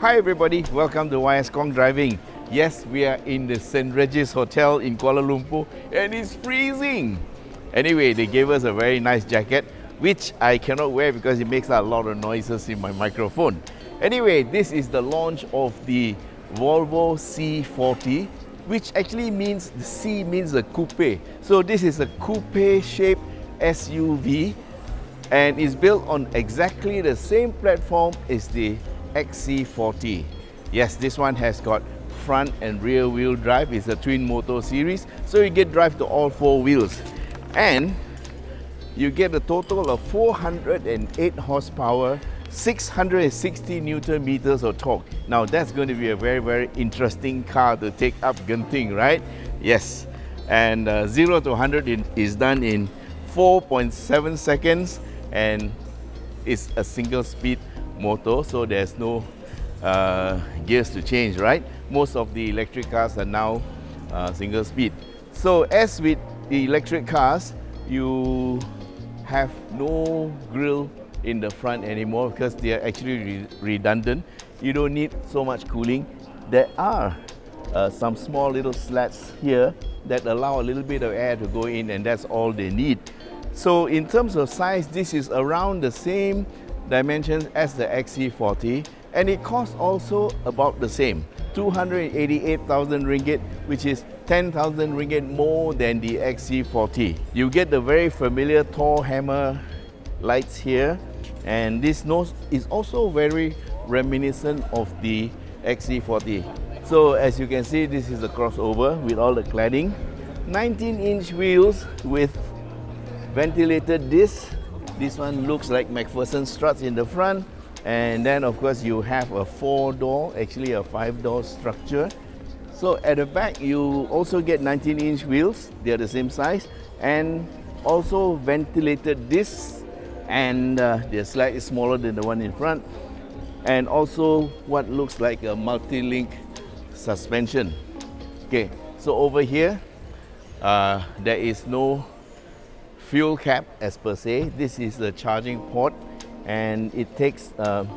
Hi everybody, welcome to YS Khong Driving. Yes, we are in the St. Regis Hotel in Kuala Lumpur and it's freezing. Anyway, they gave us a very nice jacket which I cannot wear because it makes a lot of noises in my microphone. Anyway, this is the launch of the Volvo C40, which actually means, the C means a coupe. So this is a coupe shaped SUV and is built on exactly the same platform as the XC40. Yes, this one has got front and rear wheel drive. It's a twin motor series, so you get drive to all four wheels. And you get a total of 408 horsepower, 660 Newton meters of torque. Now that's going to be a very interesting car to take up Genting, right? Yes. And 0 to 100 is done in 4.7 seconds and it's a single speed motor, so there's no gears to change, right? Most of the electric cars are now single speed. So as with the electric cars, you have no grille in the front anymore because they are actually redundant. You don't need so much cooling. There are some small little slats here that allow a little bit of air to go in, and that's all they need. So in terms of size, this is around the same dimensions as the XC40, and it costs also about the same, 288,000 ringgit, which is 10,000 ringgit more than the XC40. You get the very familiar Thor hammer lights here, and this nose is also very reminiscent of the XC40. So as you can see, this is a crossover with all the cladding, 19-inch wheels with ventilated discs. This one looks like McPherson struts in the front, and then of course you have a 4-door, actually a 5-door structure. So at the back you also get 19-inch wheels, they are the same size, and also ventilated discs, and they're slightly smaller than the one in front, and also what looks like a multi-link suspension. Okay, so over here there is no fuel cap as per se. This is the charging port, and it takes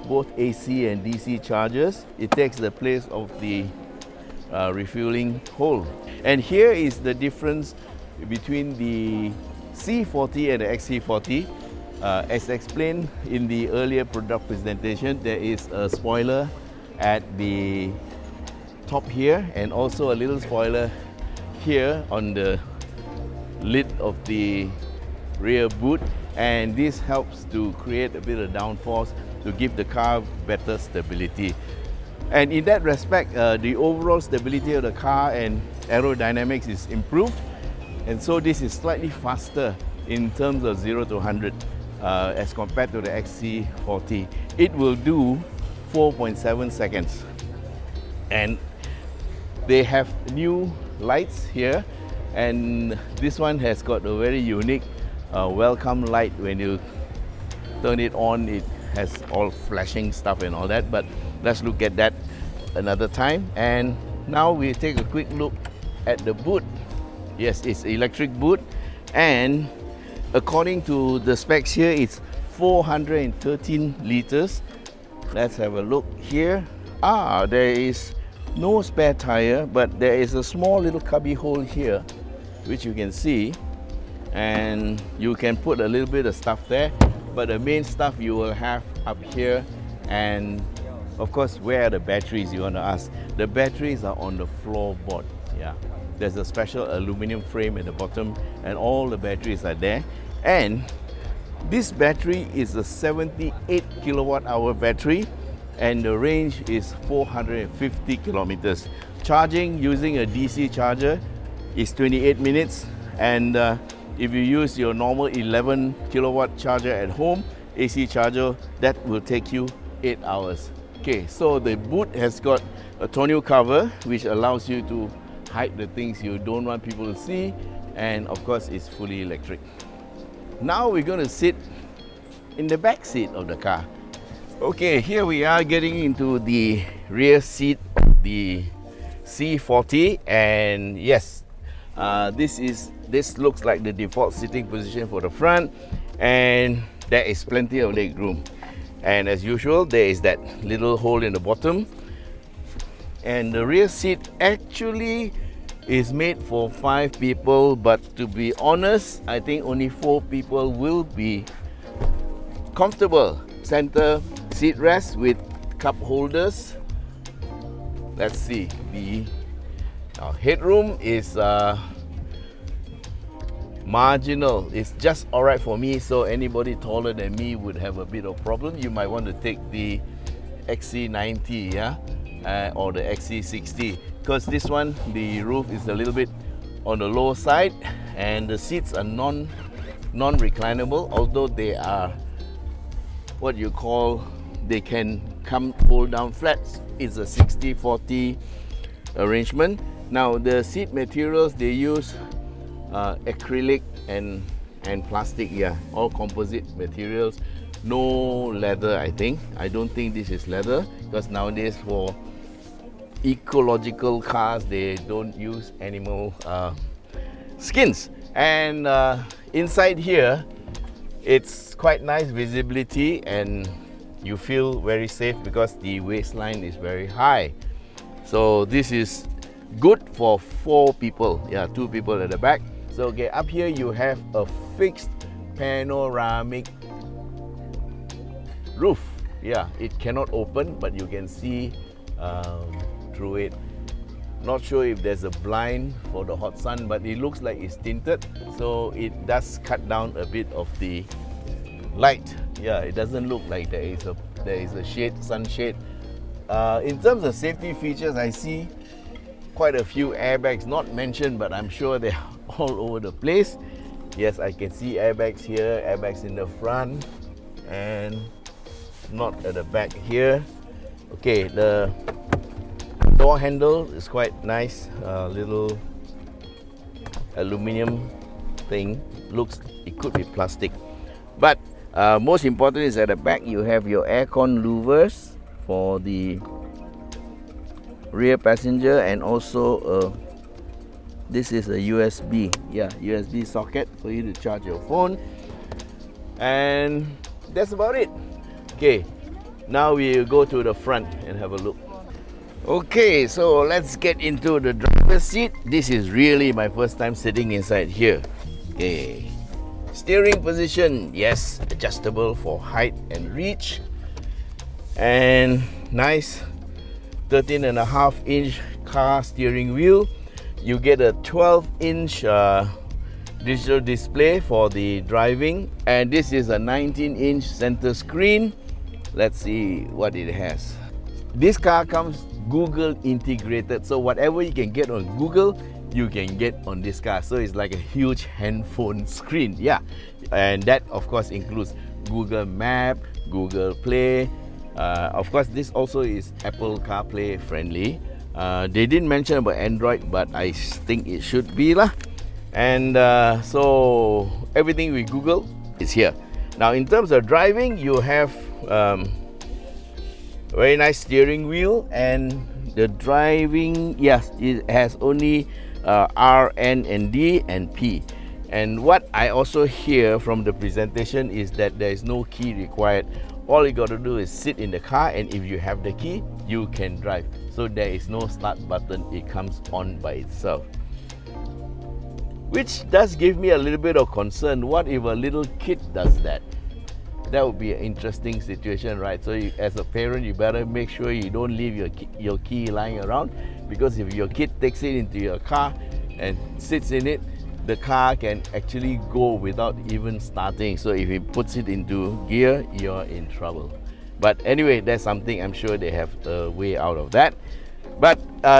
both AC and DC chargers. It takes the place of the refueling hole. And here is the difference between the C40 and the XC40. As explained in the earlier product presentation, there is a spoiler at the top here, and also a little spoiler here on the lid of the rear boot, and this helps to create a bit of downforce to give the car better stability. And in that respect, the overall stability of the car and aerodynamics is improved, and so this is slightly faster in terms of 0 to 100 as compared to the XC40. It will do 4.7 seconds, and they have new lights here, and this one has got a very unique welcome light. When you turn it on, it has all flashing stuff and all that, but let's look at that another time. And now we take a quick look at the boot. Yes, it's electric boot, and according to the specs here, it's 413 liters. Let's have a look here. There is no spare tire, but there is a small little cubby hole here which you can see, and you can put a little bit of stuff there, but the main stuff you will have up here. And of course, where are the batteries, you want to ask? The batteries are on the floorboard. Yeah, there's a special aluminum frame at the bottom, and all the batteries are there. And this battery is a 78 kilowatt hour battery, and the range is 450 kilometers. Charging using a DC charger is 28 minutes, and if you use your normal 11 kilowatt charger at home, AC charger, that will take you 8 hours. Okay, so the boot has got a tonneau cover which allows you to hide the things you don't want people to see, and of course it's fully electric. Now we're going to sit in the back seat of the car. Okay, here we are getting into the rear seat of the C40, and yes, this looks like the default sitting position for the front, and there is plenty of leg room. And as usual, there is that little hole in the bottom. And the rear seat actually is made for 5 people, but to be honest, I think only 4 people will be comfortable. Center seat rest with cup holders. Let's see, the headroom is marginal. It's just alright for me, so anybody taller than me would have a bit of problem. You might want to take the XC90, yeah, or the XC60, because this one, the roof is a little bit on the low side, and the seats are non-reclinable, although they are what you call, they can come fold down flat. It's a 60-40 arrangement. Now the seat materials they use acrylic and plastic, yeah, all composite materials. No leather, I think. I don't think this is leather, because nowadays for ecological cars they don't use animal skins. And inside here, it's quite nice visibility, and you feel very safe because the waistline is very high. So this is good for 4 people, yeah, 2 people at the back. So okay, up here you have a fixed panoramic roof. Yeah, it cannot open, but you can see through it. Not sure if there's a blind for the hot sun, but it looks like it's tinted, so it does cut down a bit of the light. Yeah, it doesn't look like there is a shade, sunshade. In terms of safety features, I see quite a few airbags not mentioned, but I'm sure they're all over the place. Yes, I can see airbags here, airbags in the front, and not at the back here. Okay, the door handle is quite nice, little aluminium thing. Looks, it could be plastic, but most important is at the back you have your aircon louvers for the rear passenger, and also this is a USB, yeah, USB socket for you to charge your phone, and that's about it. Okay, now we go to the front and have a look. Okay, so let's get into the driver's seat. This is really my first time sitting inside here. Okay, steering position, yes, adjustable for height and reach, and nice 13.5-inch car steering wheel. You get a 12-inch digital display for the driving, and this is a 19-inch center screen. Let's see what it has. This car comes Google integrated, so whatever you can get on Google, you can get on this car. So it's like a huge handphone screen, yeah, and that of course includes Google Map, Google Play. Of course, this also is Apple CarPlay friendly. They didn't mention about Android, but I think it should be lah. And so everything we Google is here. Now in terms of driving, you have very nice steering wheel, and the driving, yes, it has only R, N, and D, and P. And what I also hear from the presentation is that there is no key required. All you got to do is sit in the car, and if you have the key, you can drive. So there is no start button, it comes on by itself. Which does give me a little bit of concern. What if a little kid does that? That would be an interesting situation, right? So you, as a parent, you better make sure you don't leave your key lying around, because if your kid takes it into your car and sits in it, the car can actually go without even starting. So if he puts it into gear, you're in trouble. But anyway, that's something I'm sure they have a way out of that. But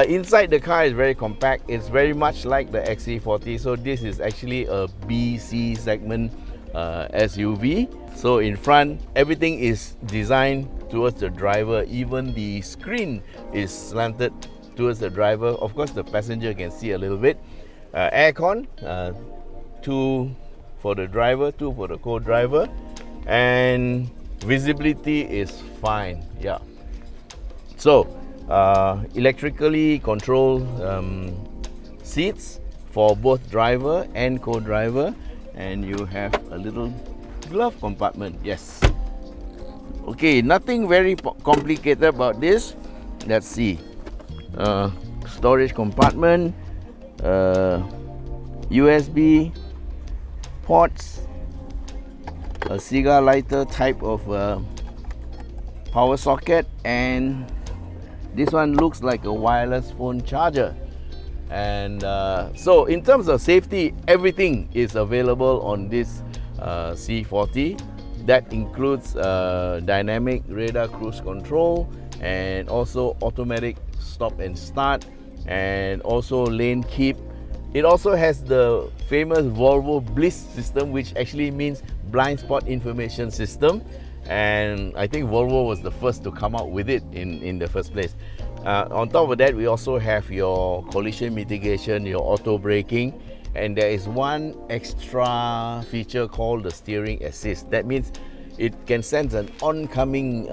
inside the car is very compact. It's very much like the XC40. So this is actually a BC segment SUV. So in front, everything is designed towards the driver. Even the screen is slanted towards the driver. Of course, the passenger can see a little bit. Aircon, 2 for the driver, 2 for the co-driver, and visibility is fine, yeah. So electrically controlled seats for both driver and co-driver, and you have a little glove compartment, yes. Okay, nothing very complicated about this. Let's see. Storage compartment, USB ports, a cigar lighter type of power socket, and this one looks like a wireless phone charger. And so in terms of safety, everything is available on this C40. That includes dynamic radar cruise control, and also automatic stop and start, and also lane keep. It also has the famous Volvo Bliss system, which actually means blind spot information system. And I think Volvo was the first to come out with it in the first place. On top of that, we also have your collision mitigation, your auto braking, and there is one extra feature called the steering assist. That means it can sense an oncoming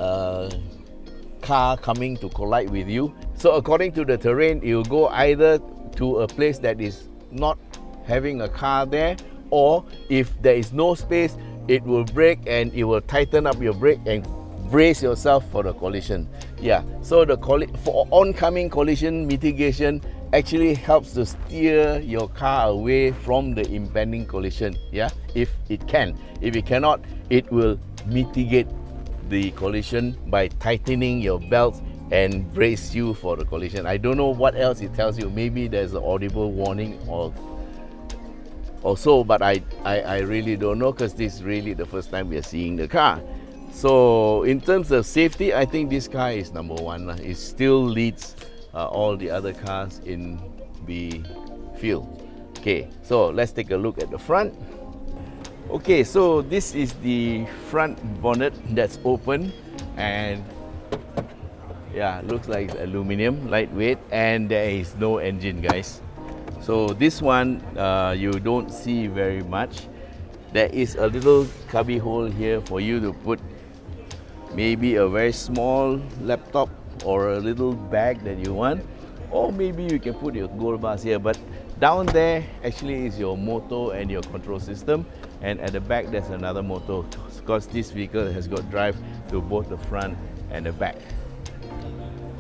car coming to collide with you. So according to the terrain, you will go either to a place that is not having a car there, or if there is no space, it will brake and it will tighten up your brake and brace yourself for the collision. Yeah, so for oncoming collision mitigation actually helps to steer your car away from the impending collision. Yeah, if it can. If it cannot, it will mitigate the collision by tightening your belts and brace you for the collision. I don't know what else it tells you. Maybe there's an audible warning or so, but I really don't know, because this is really the first time we are seeing the car. So in terms of safety, I think this car is number one. It still leads all the other cars in the field. Okay, so let's take a look at the front. Okay, so this is the front bonnet that's open, and yeah, looks like it's aluminum, lightweight, and there is no engine, guys. So this one you don't see very much. There is a little cubby hole here for you to put maybe a very small laptop or a little bag that you want, or maybe you can put your gold bars here. But down there actually is your motor and your control system, and at the back there's another motor, because this vehicle has got drive to both the front and the back.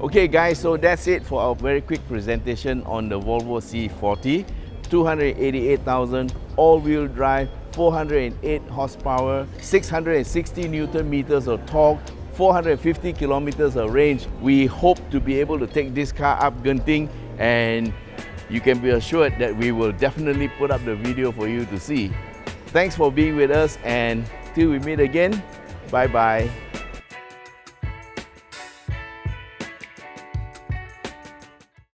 Okay guys, so that's it for our very quick presentation on the Volvo C40. 288,000, all-wheel drive, 408 horsepower, 660 Newton meters of torque, 450 kilometers of range. We hope to be able to take this car up Genting, and you can be assured that we will definitely put up the video for you to see. Thanks for being with us, and till we meet again, bye-bye.